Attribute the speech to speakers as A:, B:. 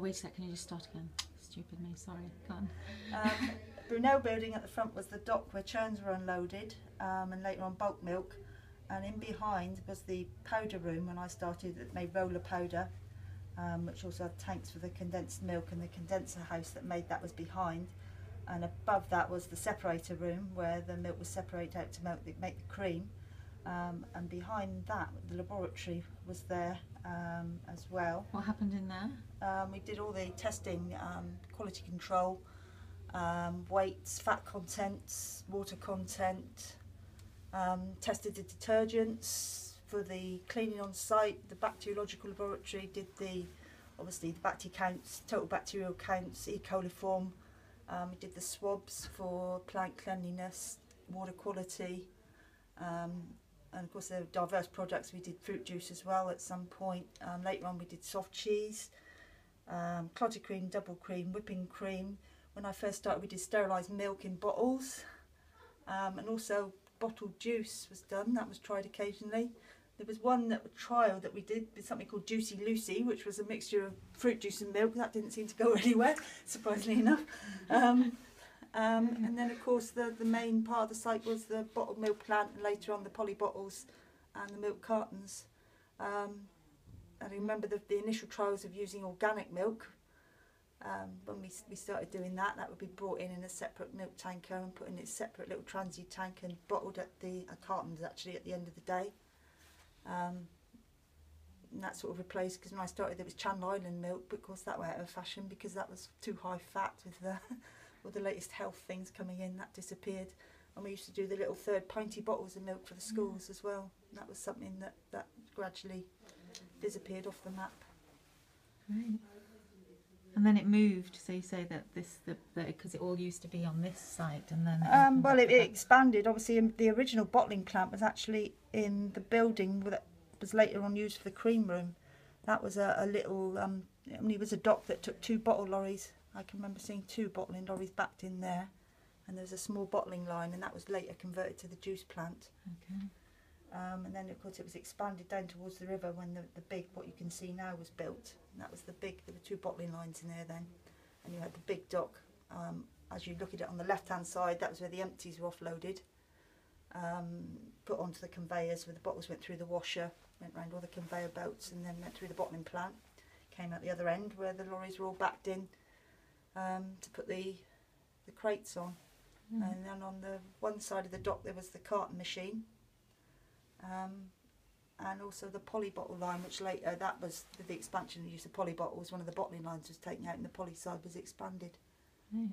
A: wait a sec, can you just start again? Stupid me, sorry, go on.
B: Brunel building at the front was the dock where churns were unloaded, and later on bulk milk. And in behind was the powder room when I started. It made roller powder, which also had tanks for the condensed milk, and the condenser house that made that was behind. And above that was the separator room where the milk was separated out to make the cream. And behind that, the laboratory was there as well.
A: What happened in there?
B: We did all the testing, quality control, weights, fat contents, water content, tested the detergents for the cleaning on site. The bacteriological laboratory did obviously the bacteria counts, total bacterial counts, E. coliform. We did the swabs for plant cleanliness, water quality, and of course there were diverse products. We did fruit juice as well at some point. Later on we did soft cheese, clotted cream, double cream, whipping cream. When I first started we did sterilised milk in bottles, and also bottled juice was done. That was tried occasionally. There was one trial that we did with something called Juicy Lucy, which was a mixture of fruit juice and milk. That didn't seem to go anywhere, surprisingly enough. And then, of course, the main part of the site was the bottled milk plant, and later on the poly bottles and the milk cartons. I remember the initial trials of using organic milk. When we started doing that, that would be brought in a separate milk tanker and put in its separate little transient tank and bottled at the cartons actually at the end of the day. And that sort of replaced, because when I started there was Channel Island milk, but of course that went out of fashion because that was too high fat with the latest health things coming in. That disappeared, and we used to do the little third pinty bottles of milk for the schools as well. And that was something that gradually disappeared off the map.
A: Right. And then it moved, so you say that because it all used to be on this site, and then
B: well, it expanded. Obviously, the original bottling plant was actually in the building that was later on used for the cream room. That was a little, it was a dock that took 2 bottle lorries. I can remember seeing 2 bottling lorries backed in there, and there was a small bottling line, and that was later converted to the juice plant.
A: Okay.
B: And then, of course, it was expanded down towards the river when the big, what you can see now, was built. And that was the big, there were 2 bottling lines in there then. And you had the big dock. As you look at it on the left-hand side, that was where the empties were offloaded, put onto the conveyors, where the bottles went through the washer, went round all the conveyor belts, and then went through the bottling plant. Came out the other end where the lorries were all backed in to put the crates on. And then on the one side of the dock there was the carton machine. And also the poly bottle line, which later, that was the expansion of the use of poly bottles. One of the bottling lines was taken out and the poly side was expanded.
A: Right.